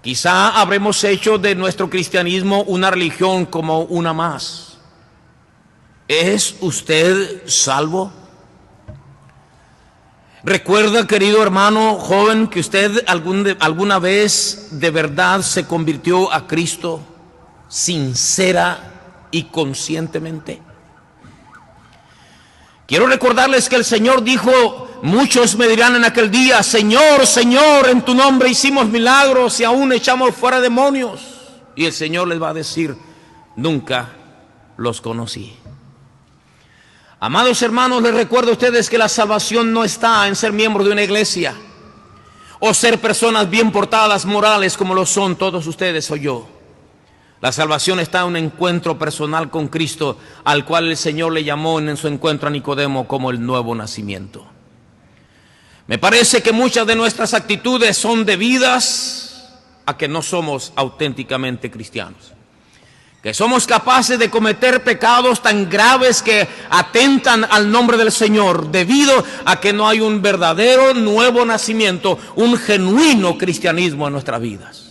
Quizá habremos hecho de nuestro cristianismo una religión como una más. ¿Es usted salvo? ¿Recuerda, querido hermano joven, que usted alguna vez de verdad se convirtió a Cristo sincera y conscientemente? Quiero recordarles que el Señor dijo: muchos me dirán en aquel día, Señor, Señor, en tu nombre hicimos milagros y aún echamos fuera demonios. Y el Señor les va a decir: nunca los conocí. Amados hermanos, les recuerdo a ustedes que la salvación no está en ser miembro de una iglesia o ser personas bien portadas, morales, como lo son todos ustedes o yo. La salvación está en un encuentro personal con Cristo, al cual el Señor le llamó en su encuentro a Nicodemo como el nuevo nacimiento. Me parece que muchas de nuestras actitudes son debidas a que no somos auténticamente cristianos, que somos capaces de cometer pecados tan graves que atentan al nombre del Señor, debido a que no hay un verdadero nuevo nacimiento, un genuino cristianismo en nuestras vidas.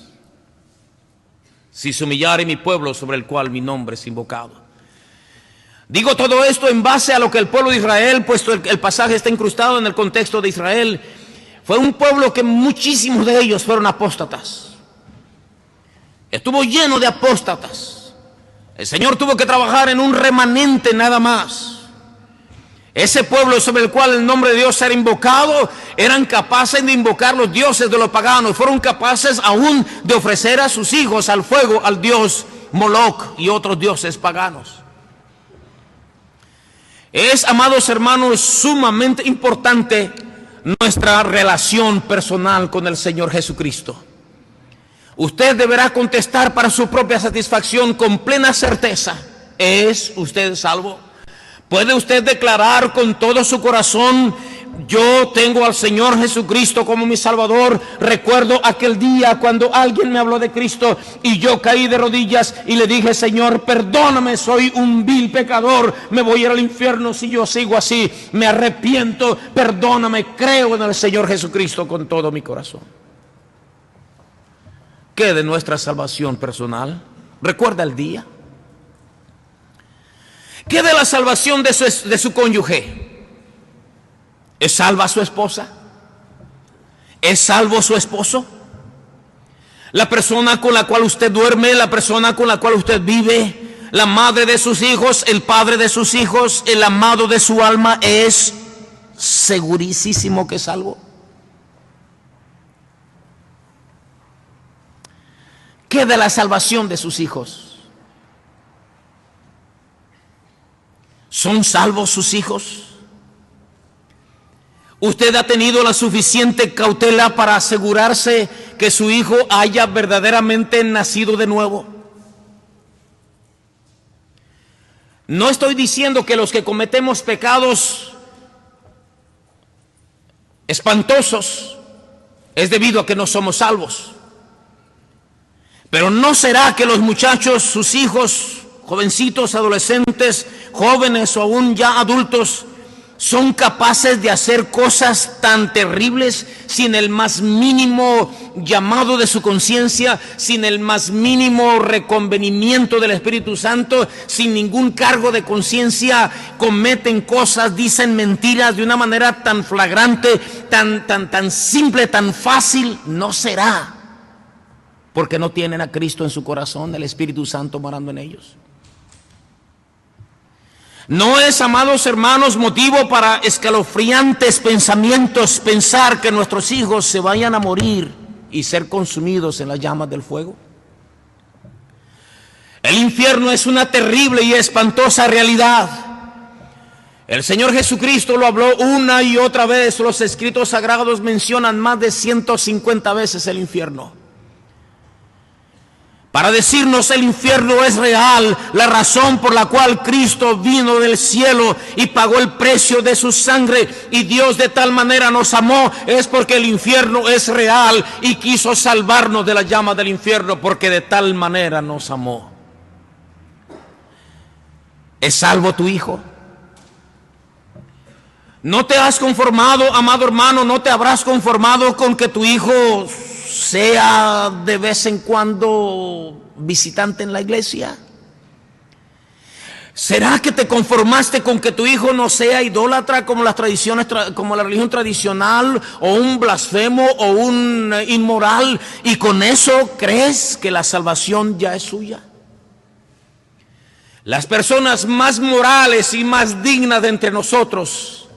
Si se humillare mi pueblo sobre el cual mi nombre es invocado. Digo todo esto en base a lo que el pueblo de Israel, puesto el pasaje está incrustado en el contexto de Israel, fue un pueblo que muchísimos de ellos fueron apóstatas. Estuvo lleno de apóstatas. El Señor tuvo que trabajar en un remanente nada más. Ese pueblo sobre el cual el nombre de Dios era invocado, eran capaces de invocar los dioses de los paganos. Fueron capaces aún de ofrecer a sus hijos al fuego al dios Moloch y otros dioses paganos. Es, amados hermanos, sumamente importante nuestra relación personal con el Señor Jesucristo. Usted deberá contestar para su propia satisfacción con plena certeza: ¿es usted salvo? ¿Puede usted declarar con todo su corazón: yo tengo al Señor Jesucristo como mi Salvador? Recuerdo aquel día cuando alguien me habló de Cristo y yo caí de rodillas y le dije: Señor, perdóname, soy un vil pecador, me voy a ir al infierno si yo sigo así, me arrepiento, perdóname, creo en el Señor Jesucristo con todo mi corazón. ¿Qué de nuestra salvación personal? ¿Recuerda el día? ¿Qué de la salvación de su cónyuge? ¿Es salva su esposa? ¿Es salvo su esposo? La persona con la cual usted duerme, la persona con la cual usted vive, la madre de sus hijos, el padre de sus hijos, el amado de su alma, ¿es segurísimo que es salvo? ¿Qué de la salvación de sus hijos? ¿Son salvos sus hijos? ¿Usted ha tenido la suficiente cautela para asegurarse que su hijo haya verdaderamente nacido de nuevo? No estoy diciendo que los que cometemos pecados espantosos es debido a que no somos salvos. Pero ¿no será que los muchachos, sus hijos, jovencitos, adolescentes, jóvenes o aún ya adultos, son capaces de hacer cosas tan terribles sin el más mínimo llamado de su conciencia, sin el más mínimo reconvenimiento del Espíritu Santo, sin ningún cargo de conciencia? Cometen cosas, dicen mentiras de una manera tan flagrante, tan simple, tan fácil. ¿No será porque no tienen a Cristo en su corazón, el Espíritu Santo morando en ellos? No es, amados hermanos, motivo para escalofriantes pensamientos pensar que nuestros hijos se vayan a morir y ser consumidos en las llamas del fuego. El infierno es una terrible y espantosa realidad. El Señor Jesucristo lo habló una y otra vez. Los escritos sagrados mencionan más de 150 veces el infierno, para decirnos: el infierno es real. La razón por la cual Cristo vino del cielo y pagó el precio de su sangre, y Dios de tal manera nos amó, es porque el infierno es real y quiso salvarnos de la llama del infierno, porque de tal manera nos amó. ¿Es salvo tu hijo? ¿No te has conformado, amado hermano, no te habrás conformado con que tu hijo sea de vez en cuando visitante en la iglesia? ¿Será que te conformaste con que tu hijo no sea idólatra como las tradiciones, como la religión tradicional, o un blasfemo o un inmoral, y con eso crees que la salvación ya es suya? Las personas más morales y más dignas de entre nosotros,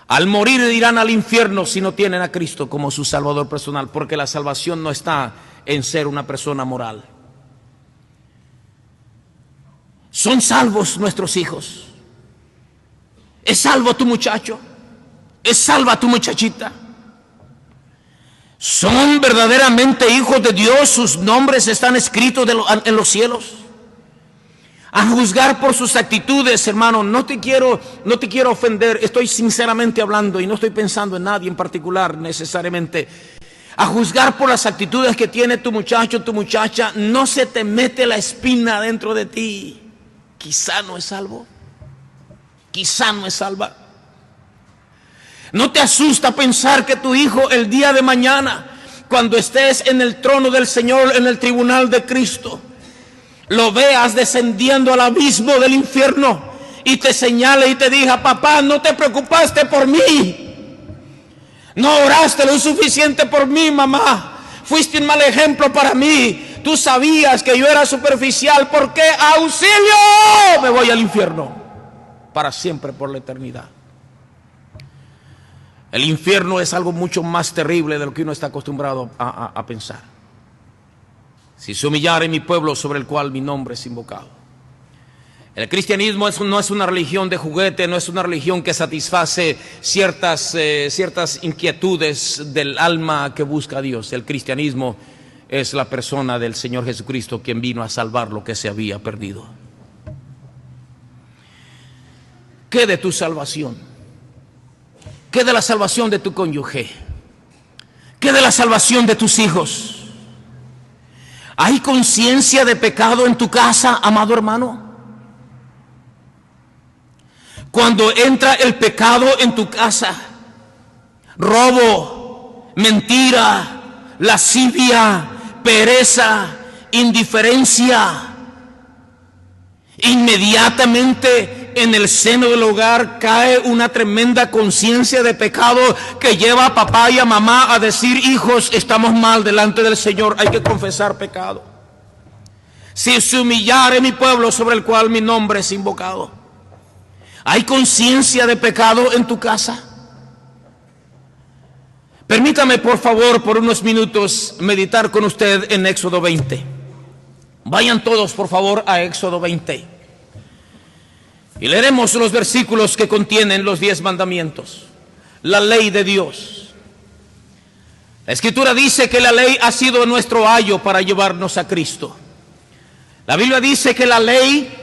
al morir irán al infierno si no tienen a Cristo como su Salvador personal, porque la salvación no está en ser una persona moral. ¿Son salvos nuestros hijos? ¿Es salvo tu muchacho? ¿Es salva tu muchachita? ¿Son verdaderamente hijos de Dios? ¿Sus nombres están escritos en los cielos? A juzgar por sus actitudes, hermano, no te quiero ofender, estoy sinceramente hablando y no estoy pensando en nadie en particular necesariamente. A juzgar por las actitudes que tiene tu muchacho, tu muchacha, no se te mete la espina dentro de ti. Quizá no es salvo, quizá no es salva. ¿No te asusta pensar que tu hijo el día de mañana, cuando estés en el trono del Señor, en el tribunal de Cristo, lo veas descendiendo al abismo del infierno y te señale y te diga: papá, no te preocupaste por mí, no oraste lo suficiente por mí, mamá, fuiste un mal ejemplo para mí, tú sabías que yo era superficial, ¿por qué? ¡Auxilio! Me voy al infierno para siempre, por la eternidad. El infierno es algo mucho más terrible de lo que uno está acostumbrado a pensar. Si se humillare mi pueblo sobre el cual mi nombre es invocado. El cristianismo no es una religión de juguete, no es una religión que satisface ciertas inquietudes del alma que busca a Dios. El cristianismo es la persona del Señor Jesucristo, quien vino a salvar lo que se había perdido. ¿Qué de tu salvación? ¿Qué de la salvación de tu cónyuge? ¿Qué de la salvación de tus hijos? ¿Hay conciencia de pecado en tu casa, amado hermano? Cuando entra el pecado en tu casa, robo, mentira, lascivia, pereza, indiferencia, inmediatamente en el seno del hogar cae una tremenda conciencia de pecado que lleva a papá y a mamá a decir: hijos, estamos mal delante del Señor, hay que confesar pecado. Si se humillare mi pueblo sobre el cual mi nombre es invocado. ¿Hay conciencia de pecado en tu casa? Permítame, por favor, por unos minutos meditar con usted en Éxodo 20. Vayan todos, por favor, a Éxodo 20. Y leeremos los versículos que contienen los 10 mandamientos, la ley de Dios. La Escritura dice que la ley ha sido nuestro ayo para llevarnos a Cristo. La Biblia dice que la ley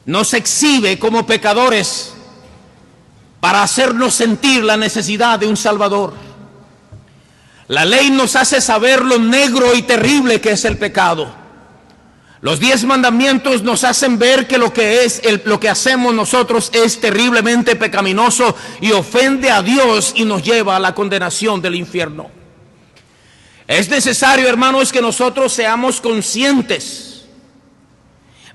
nos exhibe como pecadores para hacernos sentir la necesidad de un Salvador. La ley nos hace saber lo negro y terrible que es el pecado. Los 10 mandamientos nos hacen ver que lo que hacemos nosotros es terriblemente pecaminoso y ofende a Dios y nos lleva a la condenación del infierno. Es necesario, hermanos, que nosotros seamos conscientes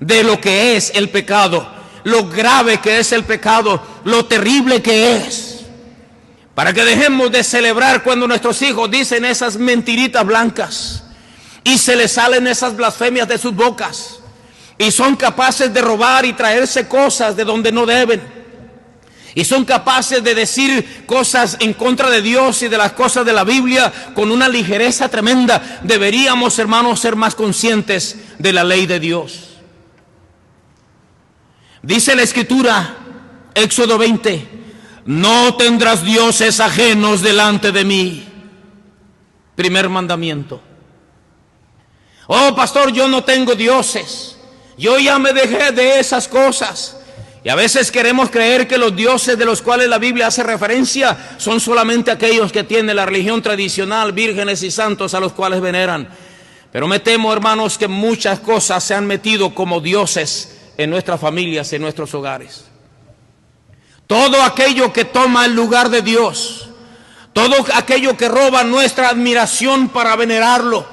de lo que es el pecado, lo grave que es el pecado, lo terrible que es, para que dejemos de celebrar cuando nuestros hijos dicen esas mentiritas blancas y se les salen esas blasfemias de sus bocas y son capaces de robar y traerse cosas de donde no deben, y son capaces de decir cosas en contra de Dios y de las cosas de la Biblia con una ligereza tremenda. Deberíamos, hermanos, ser más conscientes de la ley de Dios. Dice la Escritura, Éxodo 20: no tendrás dioses ajenos delante de mí. Primer mandamiento. Oh, pastor, yo no tengo dioses, yo ya me dejé de esas cosas. Y a veces queremos creer que los dioses de los cuales la Biblia hace referencia son solamente aquellos que tienen la religión tradicional, vírgenes y santos a los cuales veneran. Pero me temo, hermanos, que muchas cosas se han metido como dioses en nuestras familias, en nuestros hogares. Todo aquello que toma el lugar de Dios, todo aquello que roba nuestra admiración para venerarlo,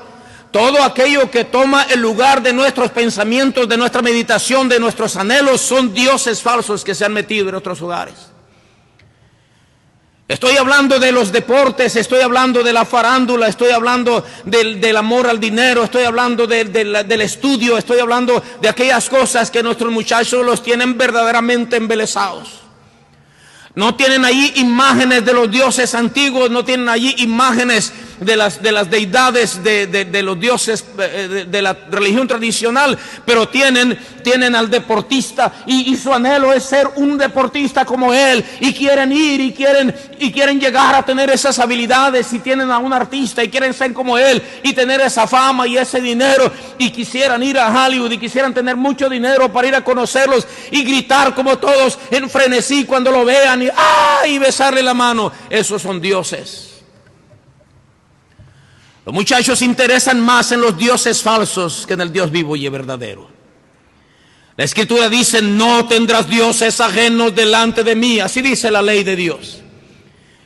todo aquello que toma el lugar de nuestros pensamientos, de nuestra meditación, de nuestros anhelos, son dioses falsos que se han metido en otros hogares. Estoy hablando de los deportes, estoy hablando de la farándula, estoy hablando del amor al dinero, estoy hablando del estudio, estoy hablando de aquellas cosas que nuestros muchachos los tienen verdaderamente embelesados. No tienen allí imágenes de los dioses antiguos, no tienen allí imágenes de las deidades de los dioses de la religión tradicional, pero tienen al deportista y su anhelo es ser un deportista como él, y quieren ir y quieren llegar a tener esas habilidades, y tienen a un artista y quieren ser como él y tener esa fama y ese dinero, y quisieran ir a Hollywood y quisieran tener mucho dinero para ir a conocerlos y gritar como todos en frenesí cuando lo vean y besarle la mano. Esos son dioses. Los muchachos se interesan más en los dioses falsos que en el Dios vivo y verdadero. La Escritura dice: no tendrás dioses ajenos delante de mí. Así dice la ley de Dios.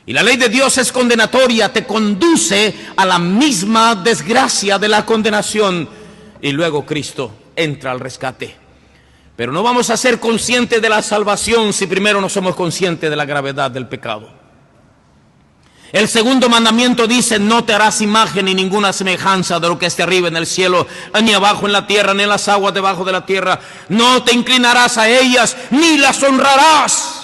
Y la ley de Dios es condenatoria, te conduce a la misma desgracia de la condenación. Y luego Cristo entra al rescate. Pero no vamos a ser conscientes de la salvación si primero no somos conscientes de la gravedad del pecado. El segundo mandamiento dice: no te harás imagen ni ninguna semejanza de lo que esté arriba en el cielo, ni abajo en la tierra, ni en las aguas debajo de la tierra. No te inclinarás a ellas, ni las honrarás.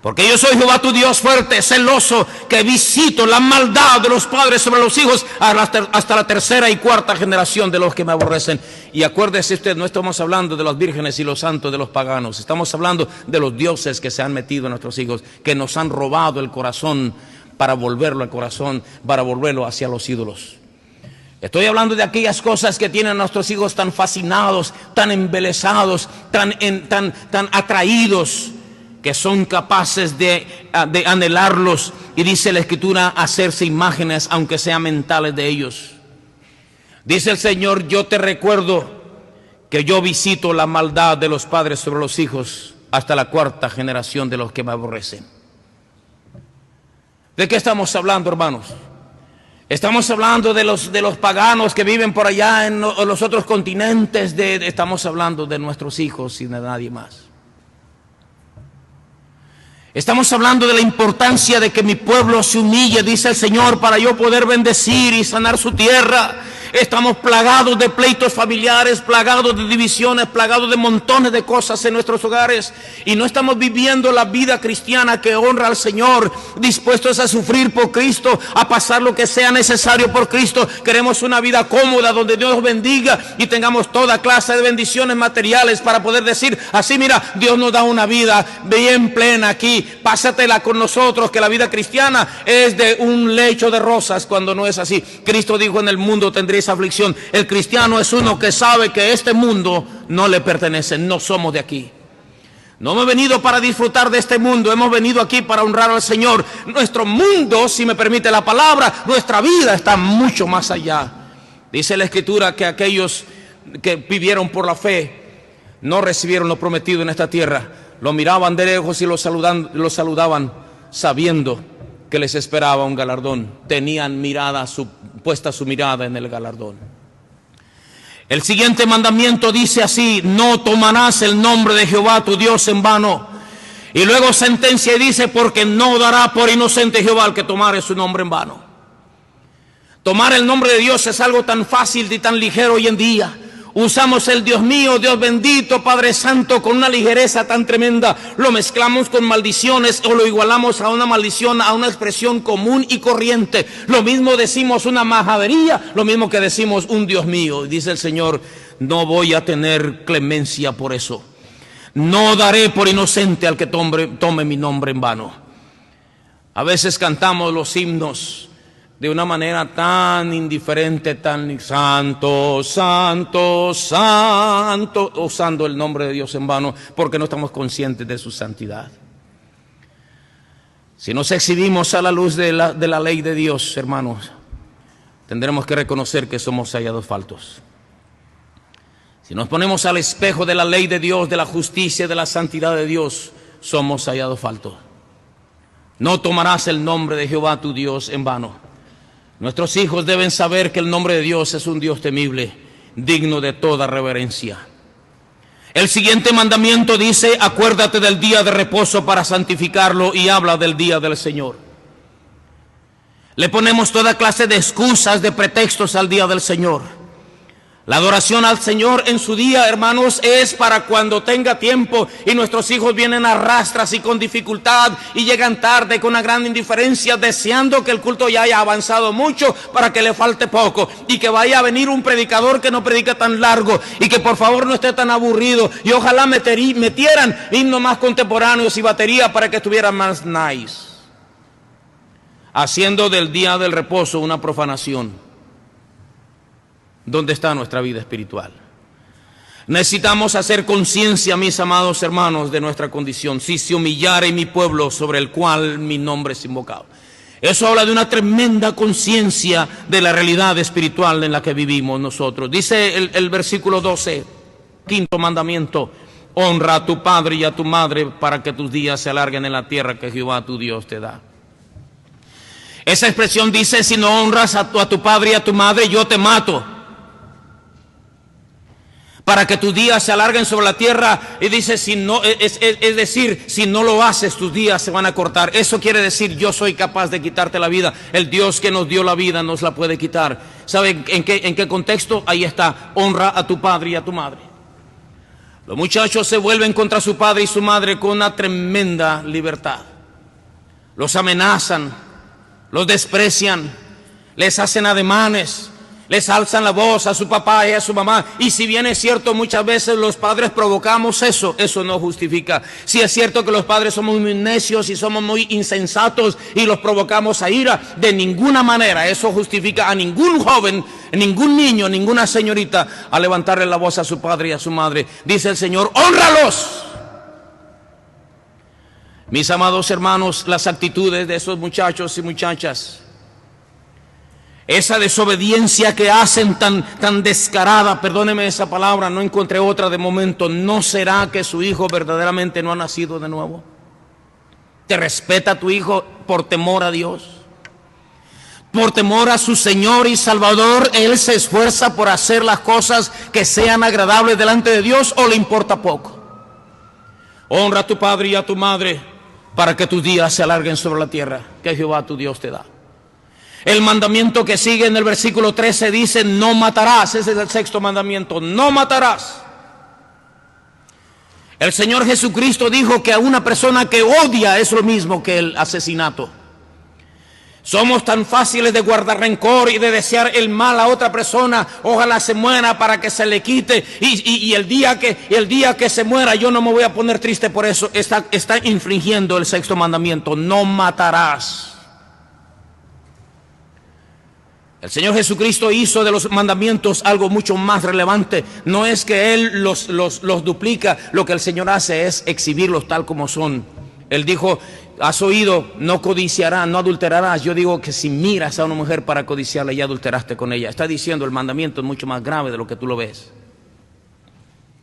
Porque yo soy Jehová tu Dios fuerte, celoso, que visito la maldad de los padres sobre los hijos hasta la tercera y cuarta generación de los que me aborrecen. Y acuérdese usted, no estamos hablando de las vírgenes y los santos de los paganos. Estamos hablando de los dioses que se han metido en nuestros hijos, que nos han robado el corazón para volverlo al corazón, para volverlo hacia los ídolos. Estoy hablando de aquellas cosas que tienen a nuestros hijos tan fascinados, tan embelesados, tan atraídos, que son capaces de anhelarlos. Y dice la Escritura: hacerse imágenes, aunque sean mentales, de ellos. Dice el Señor: yo te recuerdo que yo visito la maldad de los padres sobre los hijos hasta la cuarta generación de los que me aborrecen. ¿De qué estamos hablando, hermanos? Estamos hablando de los paganos que viven por allá en los otros continentes. Estamos hablando de nuestros hijos y de nadie más. Estamos hablando de la importancia de que mi pueblo se humille, dice el Señor, para yo poder bendecir y sanar su tierra. Estamos plagados de pleitos familiares, plagados de divisiones, plagados de montones de cosas en nuestros hogares, y no estamos viviendo la vida cristiana que honra al Señor, dispuestos a sufrir por Cristo, a pasar lo que sea necesario por Cristo. Queremos una vida cómoda donde Dios nos bendiga y tengamos toda clase de bendiciones materiales para poder decir así: mira, Dios nos da una vida bien plena aquí, pásatela con nosotros, que la vida cristiana es de un lecho de rosas, cuando no es así. Cristo dijo: en el mundo tendréis aflicción. El cristiano es uno que sabe que este mundo no le pertenece, no somos de aquí. No hemos venido para disfrutar de este mundo, hemos venido aquí para honrar al Señor. Nuestro mundo, si me permite la palabra, nuestra vida está mucho más allá. Dice la Escritura que aquellos que vivieron por la fe no recibieron lo prometido en esta tierra. Lo miraban de lejos y lo saludaban sabiendo que les esperaba un galardón. Tenían puesta su mirada en el galardón. El siguiente mandamiento dice así: no tomarás el nombre de Jehová tu Dios en vano. Y luego sentencia y dice: porque no dará por inocente Jehová al que tomare su nombre en vano. Tomar el nombre de Dios es algo tan fácil y tan ligero hoy en día. Usamos el Dios mío, Dios bendito, Padre santo con una ligereza tan tremenda. Lo mezclamos con maldiciones o lo igualamos a una maldición, a una expresión común y corriente. Lo mismo decimos una majadería, lo mismo que decimos un Dios mío. Y dice el Señor: no voy a tener clemencia por eso. No daré por inocente al que tome mi nombre en vano. A veces cantamos los himnos de una manera tan indiferente, tan santo, santo, santo, usando el nombre de Dios en vano, porque no estamos conscientes de su santidad. Si nos exhibimos a la luz de la ley de Dios, hermanos, tendremos que reconocer que somos hallados faltos. Si nos ponemos al espejo de la ley de Dios, de la justicia, de la santidad de Dios, somos hallados faltos. No tomarás el nombre de Jehová tu Dios en vano. Nuestros hijos deben saber que el nombre de Dios es un Dios temible, digno de toda reverencia. El siguiente mandamiento dice: acuérdate del día de reposo para santificarlo, y habla del día del Señor. Le ponemos toda clase de excusas, de pretextos al día del Señor. La adoración al Señor en su día, hermanos, es para cuando tenga tiempo y nuestros hijos vienen a rastras y con dificultad y llegan tarde con una gran indiferencia, deseando que el culto ya haya avanzado mucho para que le falte poco, y que vaya a venir un predicador que no predica tan largo y que por favor no esté tan aburrido, y ojalá metieran himnos más contemporáneos y batería para que estuviera más nice, haciendo del día del reposo una profanación. ¿Dónde está nuestra vida espiritual? Necesitamos hacer conciencia, mis amados hermanos, de nuestra condición. Si se humillare mi pueblo sobre el cual mi nombre es invocado. Eso habla de una tremenda conciencia de la realidad espiritual en la que vivimos nosotros. Dice el versículo 12, quinto mandamiento: honra a tu padre y a tu madre para que tus días se alarguen en la tierra que Jehová tu Dios te da. Esa expresión dice: si no honras a tu padre y a tu madre, yo te mato. Para que tus días se alarguen sobre la tierra, y dice, si no, es decir, si no lo haces, tus días se van a cortar. Eso quiere decir, yo soy capaz de quitarte la vida. El Dios que nos dio la vida nos la puede quitar. ¿Saben en qué contexto? Ahí está: honra a tu padre y a tu madre. Los muchachos se vuelven contra su padre y su madre con una tremenda libertad. Los amenazan, los desprecian, les hacen ademanes, les alzan la voz a su papá y a su mamá. Y si bien es cierto, muchas veces los padres provocamos eso no justifica. Si es cierto que los padres somos muy necios y somos muy insensatos y los provocamos a ira, de ninguna manera eso justifica a ningún joven, ningún niño, ninguna señorita a levantarle la voz a su padre y a su madre. Dice el Señor: ¡hónralos! Mis amados hermanos, las actitudes de esos muchachos y muchachas, esa desobediencia que hacen tan descarada, perdóneme esa palabra, no encontré otra de momento, ¿no será que su hijo verdaderamente no ha nacido de nuevo? ¿Te respeta tu hijo por temor a Dios? Por temor a su Señor y Salvador, él se esfuerza por hacer las cosas que sean agradables delante de Dios, ¿o le importa poco? Honra a tu padre y a tu madre para que tus días se alarguen sobre la tierra que Jehová tu Dios te da. El mandamiento que sigue en el versículo 13 dice: no matarás. Ese es el sexto mandamiento: no matarás. El Señor Jesucristo dijo que a una persona que odia es lo mismo que el asesinato. Somos tan fáciles de guardar rencor y de desear el mal a otra persona. Ojalá se muera para que se le quite. Y el día que se muera, yo no me voy a poner triste por eso. Está infringiendo el sexto mandamiento: no matarás. El Señor Jesucristo hizo de los mandamientos algo mucho más relevante. No es que Él los duplica, lo que el Señor hace es exhibirlos tal como son. Él dijo: has oído, no codiciarás, no adulterarás. Yo digo que si miras a una mujer para codiciarla, ya adulteraste con ella. Está diciendo, el mandamiento es mucho más grave de lo que tú lo ves.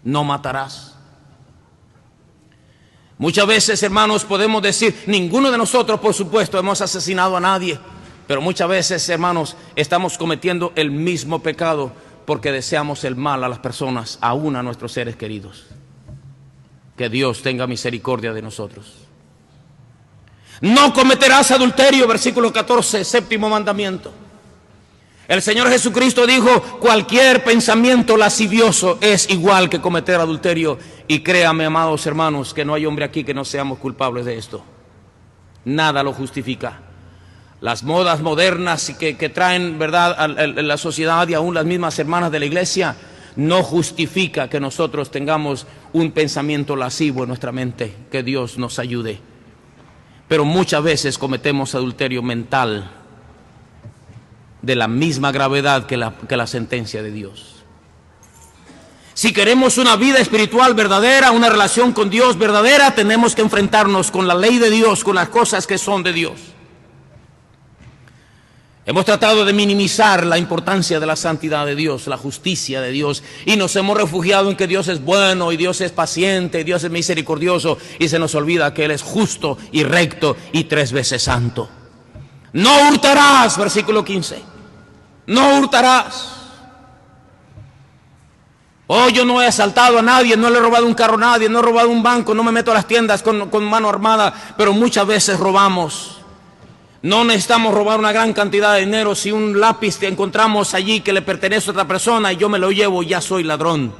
No matarás. Muchas veces, hermanos, podemos decir, ninguno de nosotros, por supuesto, hemos asesinado a nadie. Pero muchas veces, hermanos, estamos cometiendo el mismo pecado porque deseamos el mal a las personas, aún a nuestros seres queridos. Que Dios tenga misericordia de nosotros. No cometerás adulterio, versículo 14, séptimo mandamiento. El Señor Jesucristo dijo: cualquier pensamiento lascivioso es igual que cometer adulterio. Y créame, amados hermanos, que no hay hombre aquí que no seamos culpables de esto. Nada lo justifica. Las modas modernas que traen, verdad, a la sociedad, y aún las mismas hermanas de la iglesia, no justifica que nosotros tengamos un pensamiento lascivo en nuestra mente. Que Dios nos ayude. Pero muchas veces cometemos adulterio mental de la misma gravedad que la sentencia de Dios. Si queremos una vida espiritual verdadera, una relación con Dios verdadera, tenemos que enfrentarnos con la ley de Dios, con las cosas que son de Dios. Hemos tratado de minimizar la importancia de la santidad de Dios, la justicia de Dios, y nos hemos refugiado en que Dios es bueno y Dios es paciente y Dios es misericordioso, y se nos olvida que Él es justo y recto y 3 veces santo. No hurtarás, versículo 15. No hurtarás. Oh, yo no he asaltado a nadie, no le he robado un carro a nadie, no he robado un banco, no me meto a las tiendas con mano armada, pero muchas veces robamos. No necesitamos robar una gran cantidad de dinero. Si un lápiz que encontramos allí que le pertenece a otra persona y yo me lo llevo, ya soy ladrón.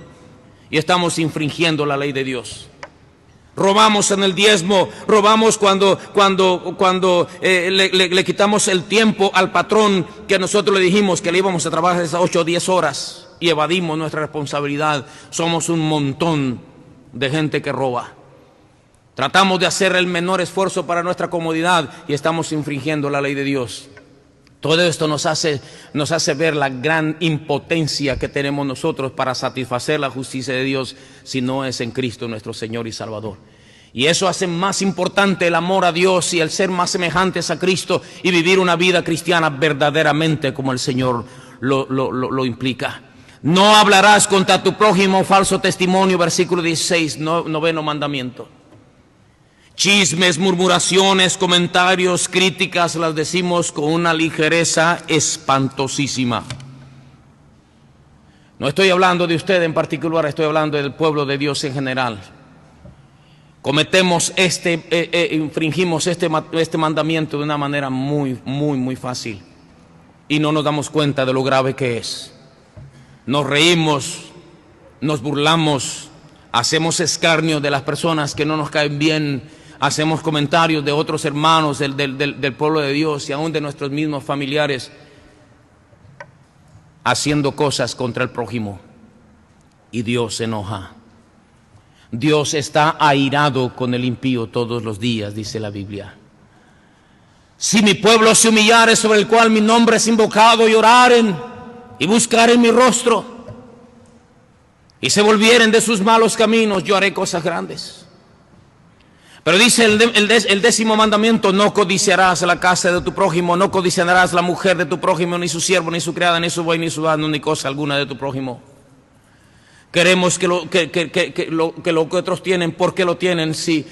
Y estamos infringiendo la ley de Dios. Robamos en el diezmo, robamos cuando le quitamos el tiempo al patrón que nosotros le dijimos que le íbamos a trabajar esas 8 o 10 horas y evadimos nuestra responsabilidad. Somos un montón de gente que roba. Tratamos de hacer el menor esfuerzo para nuestra comodidad y estamos infringiendo la ley de Dios. Todo esto nos hace ver la gran impotencia que tenemos nosotros para satisfacer la justicia de Dios si no es en Cristo nuestro Señor y Salvador. Y eso hace más importante el amor a Dios y el ser más semejantes a Cristo y vivir una vida cristiana verdaderamente como el Señor lo implica. No hablarás contra tu prójimo falso testimonio, versículo 16, noveno mandamiento. Chismes, murmuraciones, comentarios, críticas las decimos con una ligereza espantosísima. No estoy hablando de usted en particular, estoy hablando del pueblo de Dios en general. Cometemos infringimos este mandamiento de una manera muy fácil y no nos damos cuenta de lo grave que es. Nos reímos, nos burlamos, hacemos escarnio de las personas que no nos caen bien, hacemos comentarios de otros hermanos del pueblo de Dios y aún de nuestros mismos familiares, haciendo cosas contra el prójimo. Y Dios se enoja. Dios está airado con el impío todos los días, dice la Biblia. Si mi pueblo se humillare, sobre el cual mi nombre es invocado, y oraren y buscaren mi rostro y se volvieren de sus malos caminos, yo haré cosas grandes. Pero dice el 10º mandamiento: no codiciarás la casa de tu prójimo, no codiciarás la mujer de tu prójimo, ni su siervo, ni su criada, ni su buey, ni su asno, ni cosa alguna de tu prójimo. Queremos que lo que otros tienen, ¿por qué lo tienen? Sí.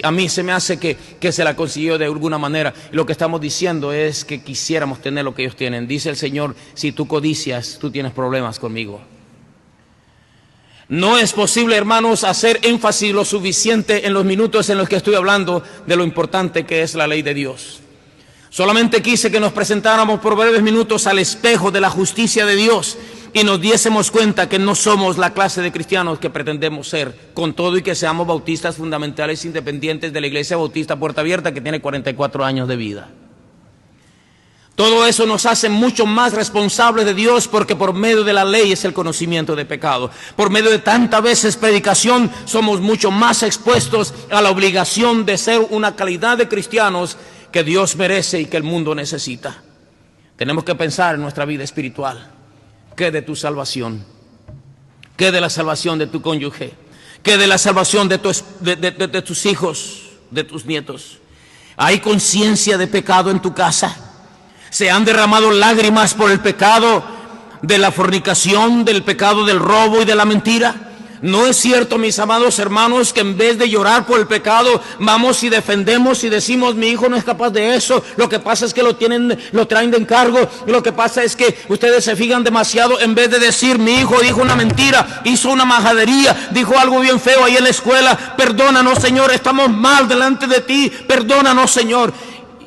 A mí se me hace que se la consiguió de alguna manera. Y lo que estamos diciendo es que quisiéramos tener lo que ellos tienen. Dice el Señor: si tú codicias, tú tienes problemas conmigo. No es posible, hermanos, hacer énfasis lo suficiente en los minutos en los que estoy hablando de lo importante que es la ley de Dios. Solamente quise que nos presentáramos por breves minutos al espejo de la justicia de Dios y nos diésemos cuenta que no somos la clase de cristianos que pretendemos ser, con todo y que seamos bautistas fundamentales independientes de la Iglesia Bautista Puerta Abierta, que tiene 44 años de vida. Todo eso nos hace mucho más responsables de Dios, porque por medio de la ley es el conocimiento de pecado. Por medio de tantas veces predicación somos mucho más expuestos a la obligación de ser una calidad de cristianos que Dios merece y que el mundo necesita. Tenemos que pensar en nuestra vida espiritual. ¿Qué de tu salvación? ¿Qué de la salvación de tu cónyuge? ¿Qué de la salvación de tus hijos, de tus nietos? ¿Hay conciencia de pecado en tu casa? ¿Se han derramado lágrimas por el pecado de la fornicación, del pecado del robo y de la mentira? ¿No es cierto, mis amados hermanos, que en vez de llorar por el pecado, vamos y defendemos y decimos: mi hijo no es capaz de eso, lo que pasa es que lo traen de encargo, lo que pasa es que ustedes se fijan demasiado, en vez de decir: mi hijo dijo una mentira, hizo una majadería, dijo algo bien feo ahí en la escuela, perdónanos, Señor, estamos mal delante de ti, perdónanos, Señor.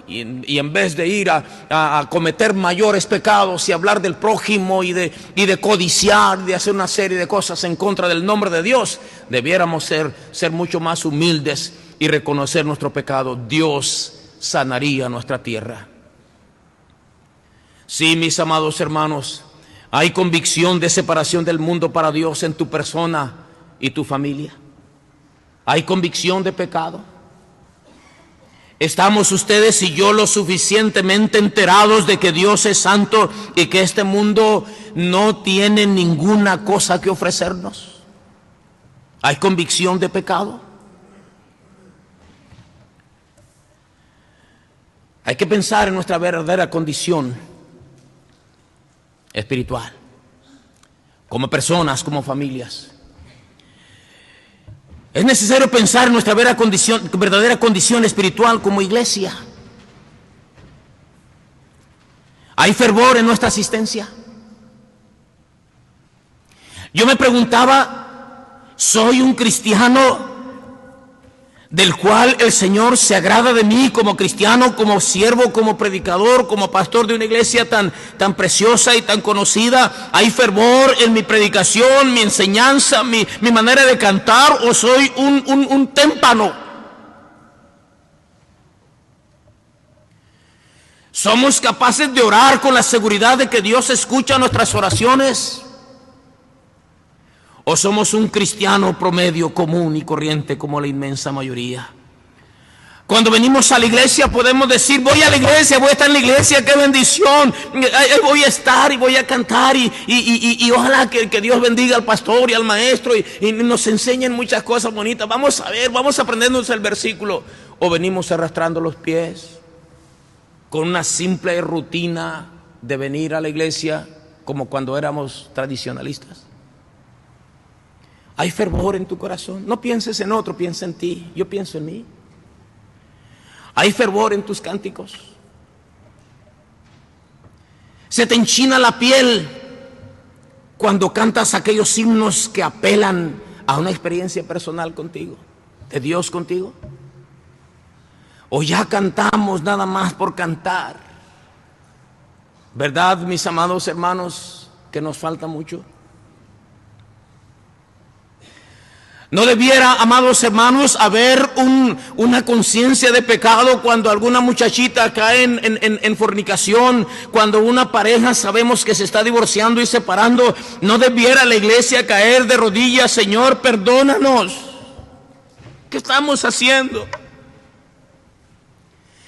Y en vez de ir a cometer mayores pecados y hablar del prójimo y de codiciar, de hacer una serie de cosas en contra del nombre de Dios, debiéramos ser mucho más humildes y reconocer nuestro pecado. Dios sanaría nuestra tierra. Sí, mis amados hermanos, hay convicción de separación del mundo para Dios en tu persona y tu familia. Hay convicción de pecado. ¿Estamos ustedes y yo lo suficientemente enterados de que Dios es santo y que este mundo no tiene ninguna cosa que ofrecernos? ¿Hay convicción de pecado? Hay que pensar en nuestra verdadera condición espiritual, como personas, como familias. Es necesario pensar en nuestra verdadera condición espiritual como iglesia. ¿Hay fervor en nuestra asistencia? Yo me preguntaba, ¿soy un cristiano del cual el Señor se agrada de mí como cristiano, como siervo, como predicador, como pastor de una iglesia tan preciosa y tan conocida? ¿Hay fervor en mi predicación, mi enseñanza, mi manera de cantar, o soy un témpano? ¿Somos capaces de orar con la seguridad de que Dios escucha nuestras oraciones? ¿O somos un cristiano promedio, común y corriente como la inmensa mayoría? Cuando venimos a la iglesia podemos decir, voy a la iglesia, voy a estar en la iglesia, qué bendición, voy a estar y voy a cantar y ojalá que Dios bendiga al pastor y al maestro y nos enseñen muchas cosas bonitas. Vamos a ver, vamos aprendiéndonos el versículo. O venimos arrastrando los pies con una simple rutina de venir a la iglesia como cuando éramos tradicionalistas. ¿Hay fervor en tu corazón? No pienses en otro, piensa en ti. Yo pienso en mí. ¿Hay fervor en tus cánticos? ¿Se te enchina la piel cuando cantas aquellos himnos que apelan a una experiencia personal contigo, de Dios contigo? ¿O ya cantamos nada más por cantar? ¿Verdad, mis amados hermanos, que nos falta mucho? ¿No debiera, amados hermanos, haber una conciencia de pecado cuando alguna muchachita cae en fornicación, cuando una pareja sabemos que se está divorciando y separando? ¿No debiera la iglesia caer de rodillas? Señor, perdónanos. ¿Qué estamos haciendo?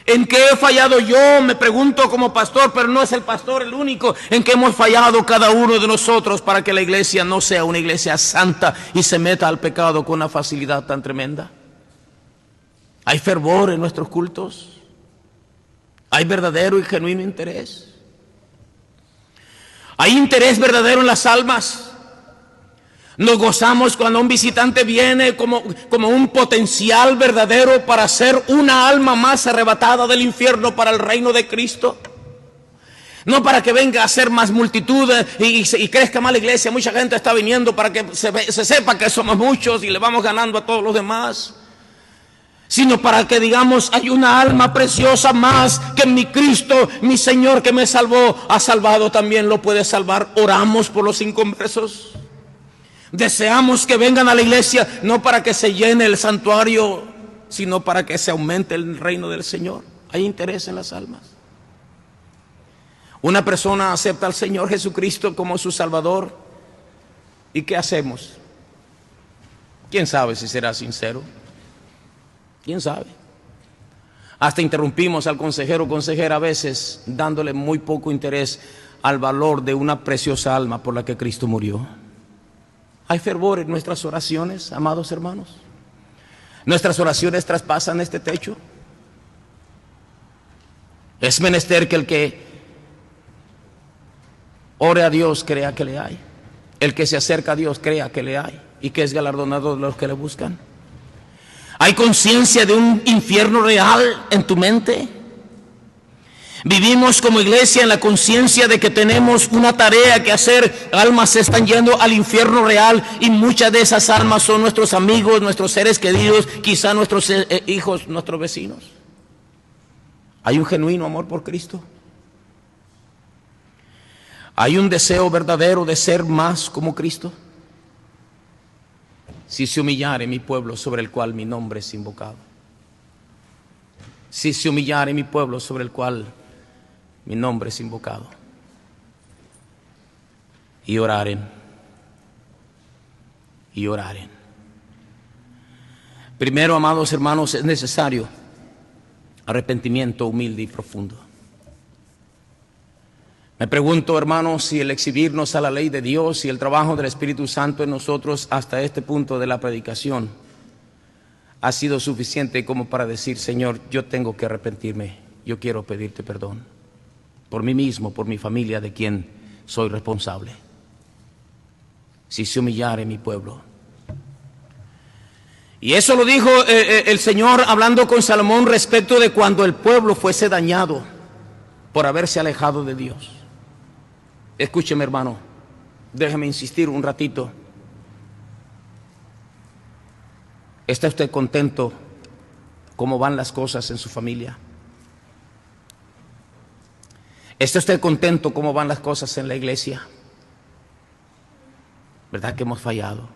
¿En qué he fallado yo? Me pregunto como pastor, pero no es el pastor el único. ¿En qué hemos fallado cada uno de nosotros para que la iglesia no sea una iglesia santa y se meta al pecado con una facilidad tan tremenda? ¿Hay fervor en nuestros cultos? ¿Hay verdadero y genuino interés? ¿Hay interés verdadero en las almas? Nos gozamos cuando un visitante viene como un potencial verdadero para ser una alma más arrebatada del infierno para el reino de Cristo. No para que venga a ser más multitud y crezca más la iglesia. Mucha gente está viniendo para que se sepa que somos muchos y le vamos ganando a todos los demás. Sino para que digamos, hay una alma preciosa más que mi Cristo, mi Señor que me salvó, ha salvado, también lo puede salvar. Oramos por los inconversos. Deseamos que vengan a la iglesia, no para que se llene el santuario, sino para que se aumente el reino del Señor. Hay interés en las almas. Una persona acepta al Señor Jesucristo como su Salvador. ¿Y qué hacemos? ¿Quién sabe si será sincero? ¿Quién sabe? Hasta interrumpimos al consejero o consejera a veces, dándole muy poco interés al valor de una preciosa alma por la que Cristo murió. ¿Hay fervor en nuestras oraciones, amados hermanos? ¿Nuestras oraciones traspasan este techo? Es menester que el que ore a Dios crea que le hay. El que se acerca a Dios crea que le hay y que es galardonado de los que le buscan. ¿Hay conciencia de un infierno real en tu mente? Vivimos como iglesia en la conciencia de que tenemos una tarea que hacer. Almas se están yendo al infierno real y muchas de esas almas son nuestros amigos, nuestros seres queridos, quizá nuestros hijos, nuestros vecinos. ¿Hay un genuino amor por Cristo? ¿Hay un deseo verdadero de ser más como Cristo? Si se humillare mi pueblo sobre el cual mi nombre es invocado. Si se humillare mi pueblo sobre el cual mi nombre es invocado. Y oraren. Y oraren. Primero, amados hermanos, es necesario arrepentimiento humilde y profundo. Me pregunto, hermanos, si el exhibirnos a la ley de Dios y el trabajo del Espíritu Santo en nosotros hasta este punto de la predicación ha sido suficiente como para decir, Señor, yo tengo que arrepentirme yo quiero pedirte perdón por mí mismo, por mi familia, de quien soy responsable. Si se humillare mi pueblo. Y eso lo dijo el Señor hablando con Salomón respecto de cuando el pueblo fuese dañado por haberse alejado de Dios. Escúcheme, hermano, déjeme insistir un ratito. ¿Está usted contento cómo van las cosas en su familia? ¿Está usted contento cómo van las cosas en la iglesia? ¿Verdad que hemos fallado?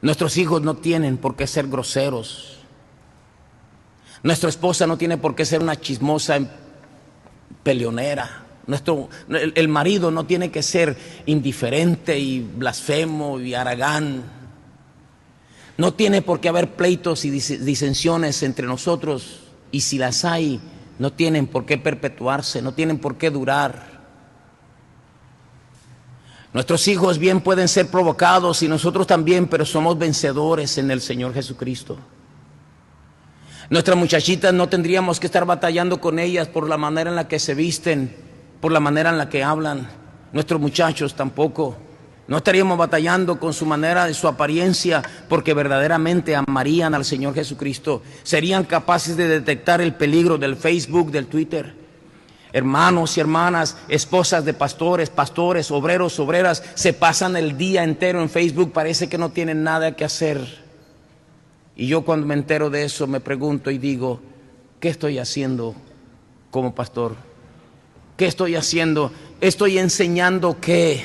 Nuestros hijos no tienen por qué ser groseros. Nuestra esposa no tiene por qué ser una chismosa peleonera. El marido no tiene que ser indiferente y blasfemo y haragán. No tiene por qué haber pleitos y disensiones entre nosotros, y si las hay, no tienen por qué perpetuarse, no tienen por qué durar. Nuestros hijos bien pueden ser provocados y nosotros también, pero somos vencedores en el Señor Jesucristo. Nuestras muchachitas no tendríamos que estar batallando con ellas por la manera en la que se visten, por la manera en la que hablan. Nuestros muchachos tampoco. No estaríamos batallando con su manera, de su apariencia, porque verdaderamente amarían al Señor Jesucristo. Serían capaces de detectar el peligro del Facebook, del Twitter. Hermanos y hermanas, esposas de pastores, pastores, obreros, obreras, se pasan el día entero en Facebook, parece que no tienen nada que hacer. Y yo cuando me entero de eso me pregunto y digo, ¿qué estoy haciendo como pastor? ¿Qué estoy haciendo? ¿Estoy enseñando qué?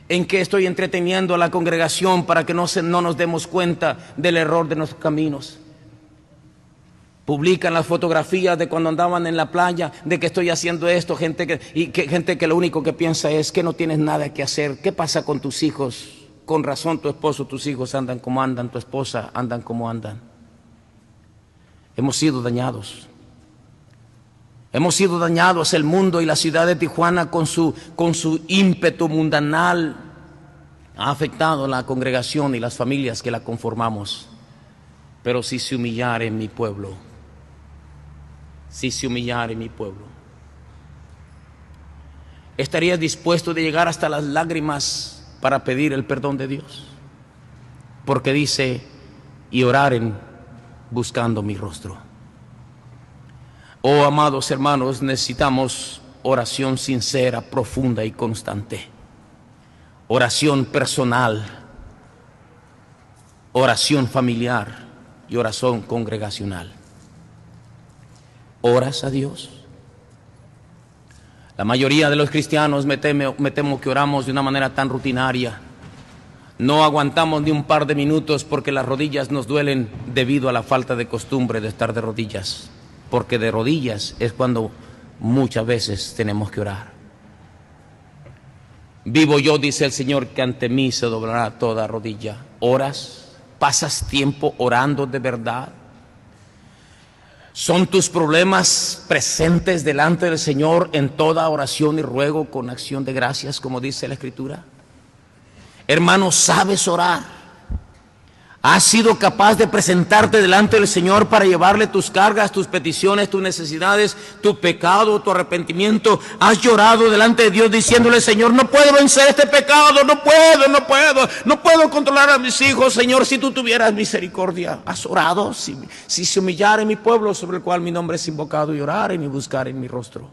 ¿En qué estoy entreteniendo a la congregación para que no nos demos cuenta del error de nuestros caminos? Publican las fotografías de cuando andaban en la playa, de que estoy haciendo esto, gente que lo único que piensa es que no tienes nada que hacer. ¿Qué pasa con tus hijos? Con razón tu esposo, tus hijos andan como andan, tu esposa andan como andan. Hemos sido dañados. Hemos sido dañados. El mundo y la ciudad de Tijuana con su ímpetu mundanal ha afectado a la congregación y las familias que la conformamos. Pero si se humillare mi pueblo, si se humillare mi pueblo, ¿estarías dispuesto de llegar hasta las lágrimas para pedir el perdón de Dios? Porque dice, y oraren buscando mi rostro. Oh, amados hermanos, necesitamos oración sincera, profunda y constante. Oración personal, oración familiar y oración congregacional. ¿Oras a Dios? La mayoría de los cristianos me temo que oramos de una manera tan rutinaria. No aguantamos ni un par de minutos porque las rodillas nos duelen debido a la falta de costumbre de estar de rodillas. Porque de rodillas es cuando muchas veces tenemos que orar. Vivo yo, dice el Señor, que ante mí se doblará toda rodilla. ¿Oras? ¿Pasas tiempo orando de verdad? ¿Son tus problemas presentes delante del Señor en toda oración y ruego con acción de gracias, como dice la Escritura? Hermano, ¿sabes orar? ¿Has sido capaz de presentarte delante del Señor para llevarle tus cargas, tus peticiones, tus necesidades, tu pecado, tu arrepentimiento? ¿Has llorado delante de Dios diciéndole, Señor, no puedo vencer este pecado, no puedo controlar a mis hijos, Señor, si tú tuvieras misericordia? ¿Has orado? Si se humillare mi pueblo sobre el cual mi nombre es invocado, y oraren y buscaren mi rostro.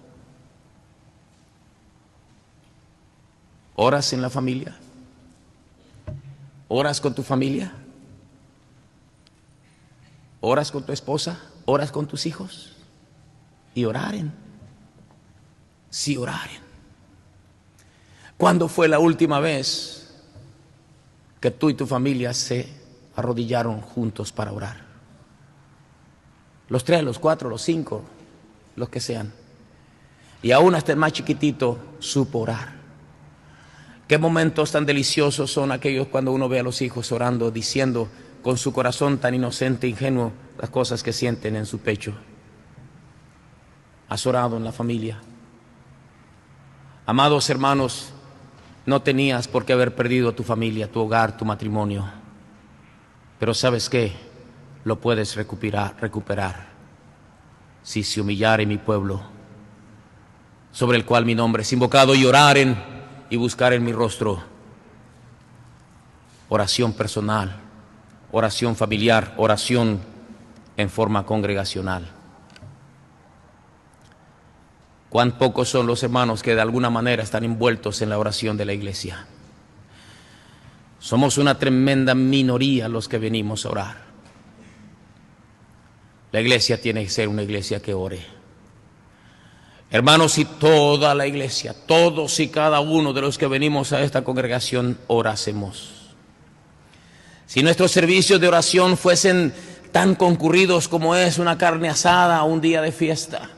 ¿Oras en la familia? ¿Oras con tu familia? ¿Oras con tu esposa? ¿Oras con tus hijos? Y oraren. Sí, oraren. ¿Cuándo fue la última vez que tú y tu familia se arrodillaron juntos para orar? Los 3, los 4, los 5, los que sean. Y aún hasta el más chiquitito supo orar. Qué momentos tan deliciosos son aquellos cuando uno ve a los hijos orando, diciendo con su corazón tan inocente e ingenuo las cosas que sienten en su pecho. ¿Has orado en la familia? Amados hermanos, no tenías por qué haber perdido tu familia, tu hogar, tu matrimonio. Pero ¿sabes qué? lo puedes recuperar si se humillare mi pueblo, sobre el cual mi nombre es invocado, y oraren y buscaren mi rostro. Oración personal, oración familiar, oración en forma congregacional. Cuán pocos son los hermanos que de alguna manera están envueltos en la oración de la iglesia. Somos una tremenda minoría los que venimos a orar. La iglesia tiene que ser una iglesia que ore. Hermanos, si toda la iglesia, todos y cada uno de los que venimos a esta congregación orásemos. Si nuestros servicios de oración fuesen tan concurridos como es una carne asada o un día de fiesta.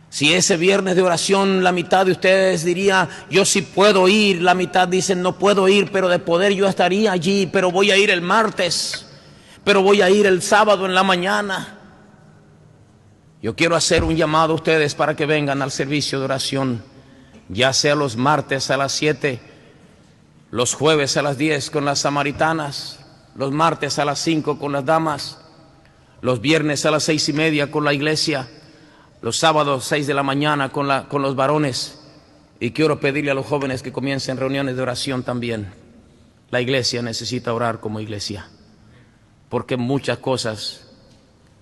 Si ese viernes de oración la mitad de ustedes diría, yo sí puedo ir, la mitad dicen, no puedo ir, pero de poder yo estaría allí, pero voy a ir el martes, pero voy a ir el sábado en la mañana. Yo quiero hacer un llamado a ustedes para que vengan al servicio de oración, ya sea los martes a las 7, los jueves a las 10 con las samaritanas, los martes a las 5 con las damas, los viernes a las 6:30 con la iglesia, los sábados 6 de la mañana con los varones. Y quiero pedirle a los jóvenes que comiencen reuniones de oración también. La iglesia necesita orar como iglesia, porque muchas cosas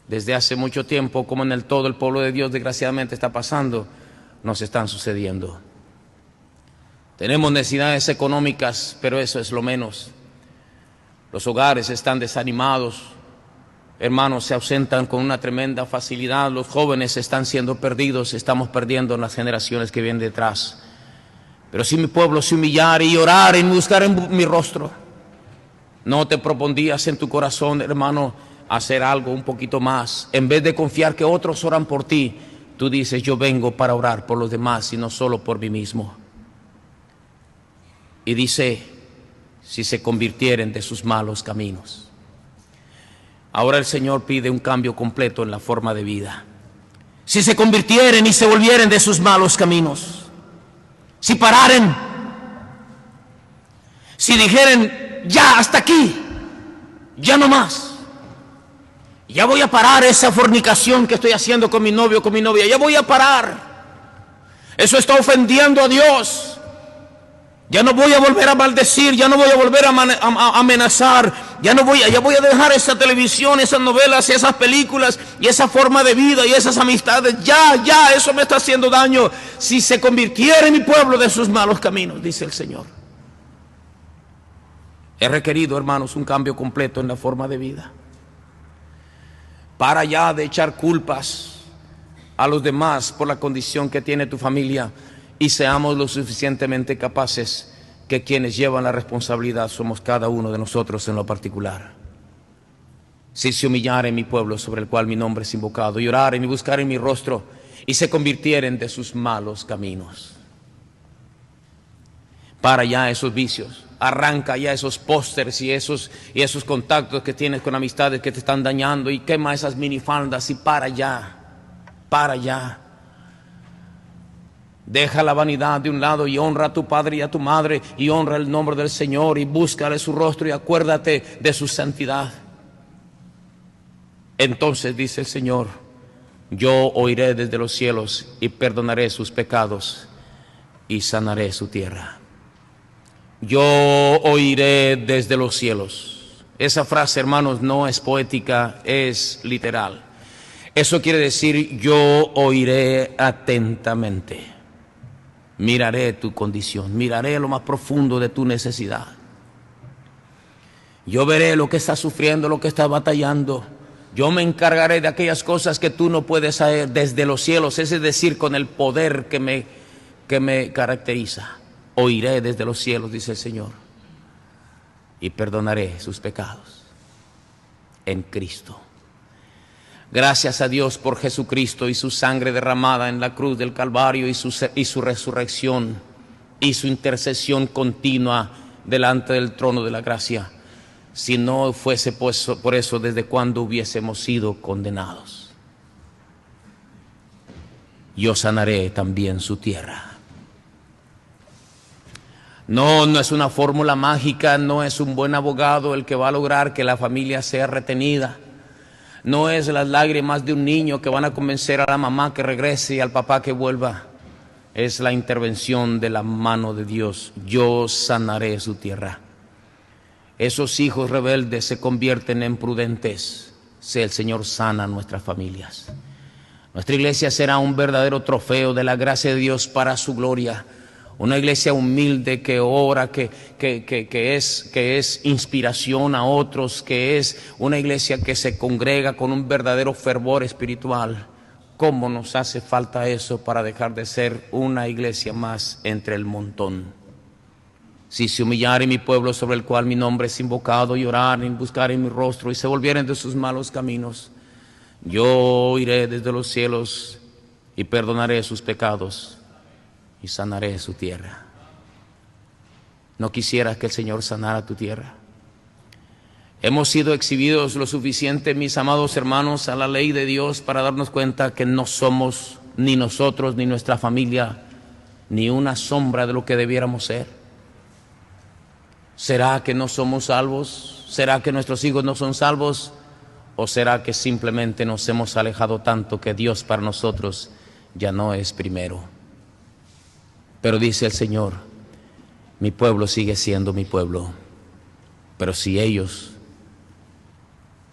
desde hace mucho tiempo, como en todo el pueblo de Dios desgraciadamente está pasando, nos están sucediendo. Tenemos necesidades económicas, pero eso es lo menos. Los hogares están desanimados, hermanos se ausentan con una tremenda facilidad, los jóvenes están siendo perdidos, estamos perdiendo las generaciones que vienen detrás. Pero si mi pueblo se humillare y orare y buscar en mi rostro, ¿no te propondrías en tu corazón, hermano, hacer algo un poquito más? En vez de confiar que otros oran por ti, tú dices, yo vengo para orar por los demás y no solo por mí mismo. Y dice, si se convirtieren de sus malos caminos. Ahora el Señor pide un cambio completo en la forma de vida. Si se convirtieren y se volvieren de sus malos caminos, si pararen, si dijeren, ya hasta aquí, ya no más, ya voy a parar esa fornicación que estoy haciendo con mi novio o con mi novia, ya voy a parar, eso está ofendiendo a Dios. Ya no voy a volver a maldecir, ya no voy a volver a amenazar, ya voy a dejar esa televisión, esas novelas, esas películas y esa forma de vida y esas amistades. Ya, eso me está haciendo daño. Si se convirtiera en mi pueblo de sus malos caminos, dice el Señor. He requerido, hermanos, un cambio completo en la forma de vida. Para ya de echar culpas a los demás por la condición que tiene tu familia. Y seamos lo suficientemente capaces que quienes llevan la responsabilidad somos cada uno de nosotros en lo particular. Si se humillare mi pueblo sobre el cual mi nombre es invocado, y oraren y buscaren mi rostro, y se convirtieren de sus malos caminos. Para ya esos vicios, arranca ya esos pósters y esos contactos que tienes con amistades que te están dañando, y quema esas minifaldas y para ya. Deja la vanidad de un lado y honra a tu padre y a tu madre y honra el nombre del Señor y búscale su rostro y acuérdate de su santidad. Entonces dice el Señor, yo oiré desde los cielos y perdonaré sus pecados y sanaré su tierra. Yo oiré desde los cielos. Esa frase, hermanos, no es poética, es literal. Eso quiere decir yo oiré atentamente. Miraré tu condición, miraré lo más profundo de tu necesidad. Yo veré lo que estás sufriendo, lo que estás batallando. Yo me encargaré de aquellas cosas que tú no puedes hacer desde los cielos, es decir, con el poder que me caracteriza. Oiré desde los cielos, dice el Señor, y perdonaré sus pecados en Cristo. Gracias a Dios por Jesucristo y su sangre derramada en la cruz del Calvario y su resurrección y su intercesión continua delante del trono de la gracia. Si no fuese por eso, ¿desde cuándo hubiésemos sido condenados? Yo sanaré también su tierra. No, no es una fórmula mágica, no es un buen abogado el que va a lograr que la familia sea retenida. No es las lágrimas de un niño que van a convencer a la mamá que regrese y al papá que vuelva. Es la intervención de la mano de Dios. Yo sanaré su tierra. Esos hijos rebeldes se convierten en prudentes. Si el Señor sana nuestras familias. Nuestra iglesia será un verdadero trofeo de la gracia de Dios para su gloria. Una iglesia humilde que ora, que es inspiración a otros, que es una iglesia que se congrega con un verdadero fervor espiritual. ¿Cómo nos hace falta eso para dejar de ser una iglesia más entre el montón? Si se humillare mi pueblo sobre el cual mi nombre es invocado, y oraren, y buscaren mi rostro, y se volvieren de sus malos caminos, yo iré desde los cielos y perdonaré sus pecados y sanaré su tierra. ¿No quisieras que el Señor sanara tu tierra? Hemos sido exhibidos lo suficiente, mis amados hermanos, a la ley de Dios para darnos cuenta que no somos ni nosotros ni nuestra familia ni una sombra de lo que debiéramos ser. ¿Será que no somos salvos? ¿Será que nuestros hijos no son salvos? ¿O será que simplemente nos hemos alejado tanto que Dios para nosotros ya no es primero? Pero dice el Señor, mi pueblo sigue siendo mi pueblo, pero si ellos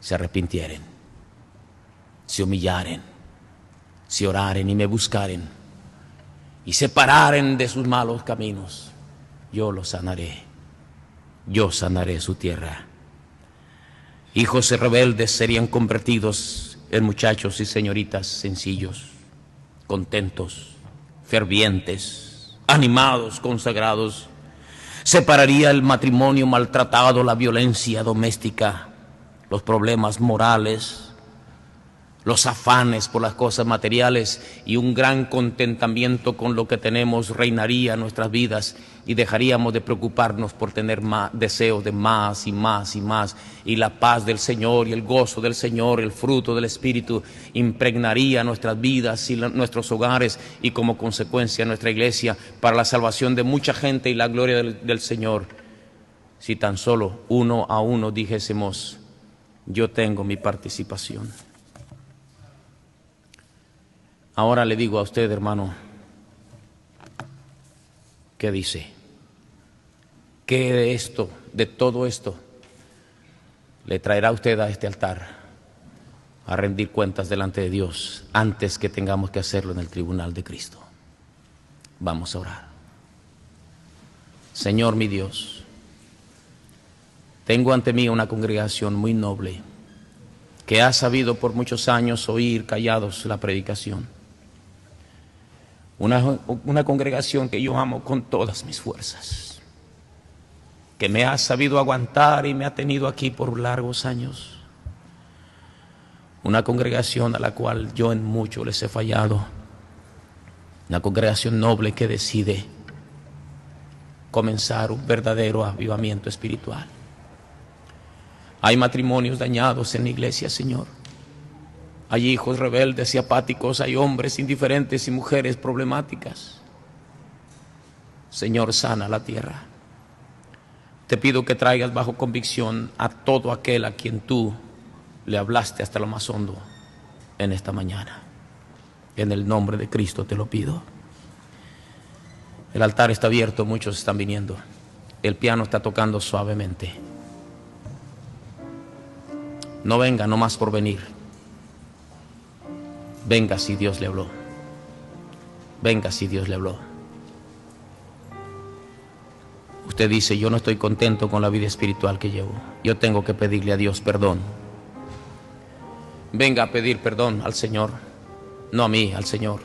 se arrepintieren, se humillaren, se oraren y me buscaren y se pararen de sus malos caminos, yo los sanaré, yo sanaré su tierra. Hijos rebeldes serían convertidos en muchachos y señoritas sencillos, contentos, fervientes, animados, consagrados. Separaría el matrimonio maltratado, la violencia doméstica, los problemas morales, los afanes por las cosas materiales, y un gran contentamiento con lo que tenemos reinaría en nuestras vidas, y dejaríamos de preocuparnos por tener más deseos de más y más y más, y la paz del Señor y el gozo del Señor, el fruto del Espíritu, impregnaría nuestras vidas y nuestros hogares, y como consecuencia nuestra iglesia, para la salvación de mucha gente y la gloria del Señor. Si tan solo uno a uno dijésemos, yo tengo mi participación. Ahora le digo a usted, hermano, ¿qué dice? ¿Qué de esto, de todo esto, le traerá usted a este altar a rendir cuentas delante de Dios antes que tengamos que hacerlo en el tribunal de Cristo? Vamos a orar. Señor mi Dios, tengo ante mí una congregación muy noble que ha sabido por muchos años oír callados la predicación. Una congregación que yo amo con todas mis fuerzas, que me ha sabido aguantar y me ha tenido aquí por largos años. Una congregación a la cual yo en mucho les he fallado. Una congregación noble que decide comenzar un verdadero avivamiento espiritual. Hay matrimonios dañados en la iglesia, Señor. Hay hijos rebeldes y apáticos, hay hombres indiferentes y mujeres problemáticas. Señor, sana la tierra. Te pido que traigas bajo convicción a todo aquel a quien tú le hablaste hasta lo más hondo en esta mañana. En el nombre de Cristo te lo pido. El altar está abierto, muchos están viniendo. El piano está tocando suavemente. No venga nomás por venir. Venga si Dios le habló. Venga si Dios le habló. Usted dice, yo no estoy contento con la vida espiritual que llevo. Yo tengo que pedirle a Dios perdón. Venga a pedir perdón al Señor. No a mí, al Señor.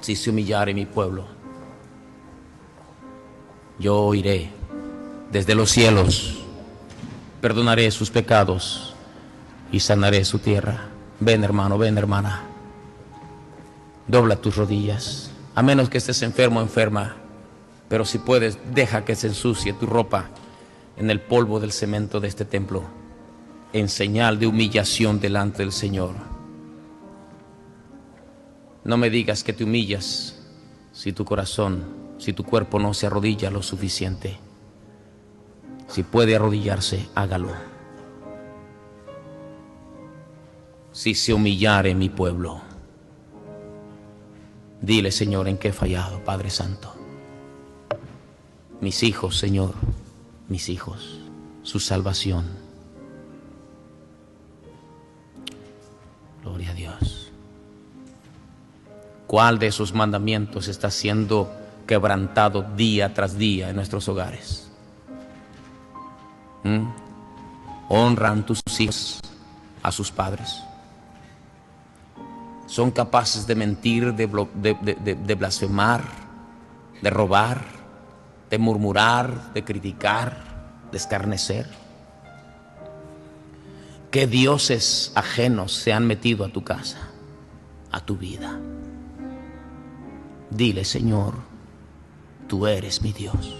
Si se humillare mi pueblo, yo oiré desde los cielos, perdonaré sus pecados y sanaré su tierra. Ven, hermano, ven, hermana. Dobla tus rodillas, a menos que estés enfermo o enferma, pero si puedes, deja que se ensucie tu ropa en el polvo del cemento de este templo, en señal de humillación delante del Señor. No me digas que te humillas si tu corazón Si tu cuerpo no se arrodilla lo suficiente, si puede arrodillarse, hágalo. Si se humillare mi pueblo, dile, Señor, en qué he fallado, Padre Santo. Mis hijos, Señor, mis hijos, su salvación. Gloria a Dios. ¿Cuál de esos mandamientos está siendo quebrantado día tras día en nuestros hogares? ¿Honran tus hijos a sus padres? ¿Son capaces de mentir, de blasfemar, de robar, de murmurar, de criticar, de escarnecer? ¿Qué dioses ajenos se han metido a tu casa, a tu vida? Dile, Señor, tú eres mi Dios.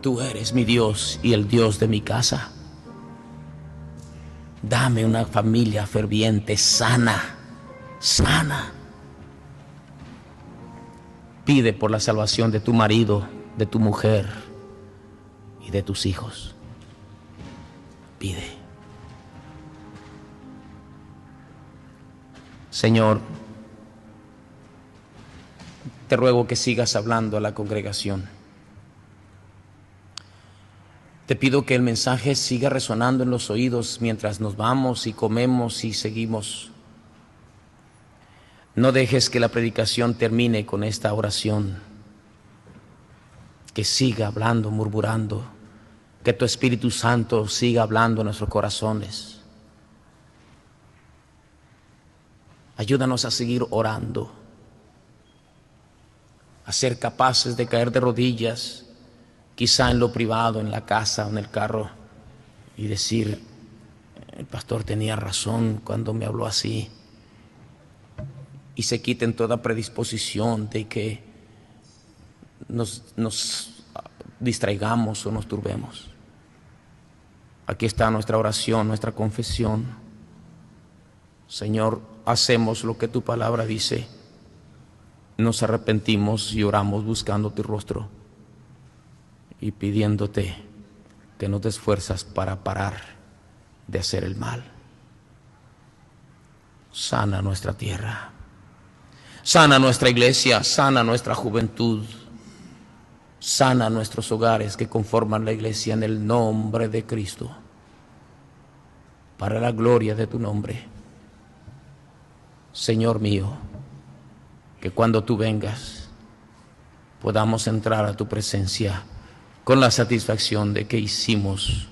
Tú eres mi Dios y el Dios de mi casa. Dame una familia ferviente, sana, sana. Pide por la salvación de tu marido, de tu mujer y de tus hijos. Pide. Señor, te ruego que sigas hablando a la congregación. Te pido que el mensaje siga resonando en los oídos mientras nos vamos y comemos y seguimos. No dejes que la predicación termine con esta oración. Que siga hablando, murmurando. Que tu Espíritu Santo siga hablando en nuestros corazones. Ayúdanos a seguir orando. A ser capaces de caer de rodillas, quizá en lo privado, en la casa o en el carro, y decir, el pastor tenía razón cuando me habló así. Y se quiten toda predisposición de que nos distraigamos o nos turbemos. Aquí está nuestra oración, nuestra confesión. Señor, hacemos lo que tu palabra dice. Nos arrepentimos y oramos buscando tu rostro y pidiéndote que nos des fuerzas para parar de hacer el mal. Sana nuestra tierra, sana nuestra iglesia, sana nuestra juventud, sana nuestros hogares que conforman la iglesia en el nombre de Cristo, para la gloria de tu nombre. Señor mío, que cuando tú vengas podamos entrar a tu presencia con la satisfacción de que hicimos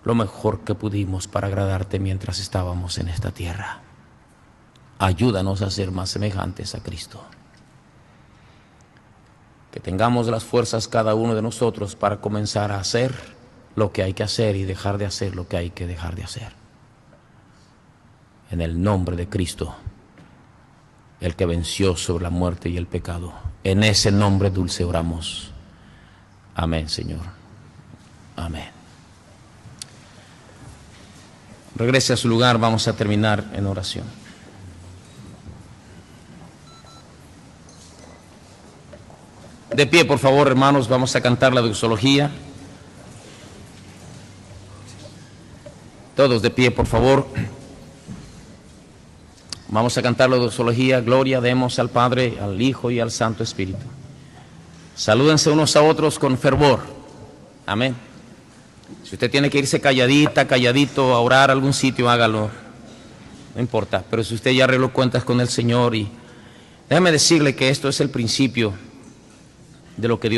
lo mejor que pudimos para agradarte mientras estábamos en esta tierra. Ayúdanos a ser más semejantes a Cristo. Que tengamos las fuerzas cada uno de nosotros para comenzar a hacer lo que hay que hacer y dejar de hacer lo que hay que dejar de hacer. En el nombre de Cristo, el que venció sobre la muerte y el pecado. En ese nombre dulce oramos. Amén, Señor. Amén. Regrese a su lugar, vamos a terminar en oración. De pie, por favor, hermanos, vamos a cantar la doxología. Todos de pie, por favor. Vamos a cantar la doxología. Gloria demos al Padre, al Hijo y al Santo Espíritu. Salúdense unos a otros con fervor. Amén. Si usted tiene que irse calladita, calladito, a orar a algún sitio, hágalo. No importa. Pero si usted ya arregló cuentas con el Señor, y déjeme decirle que esto es el principio de lo que Dios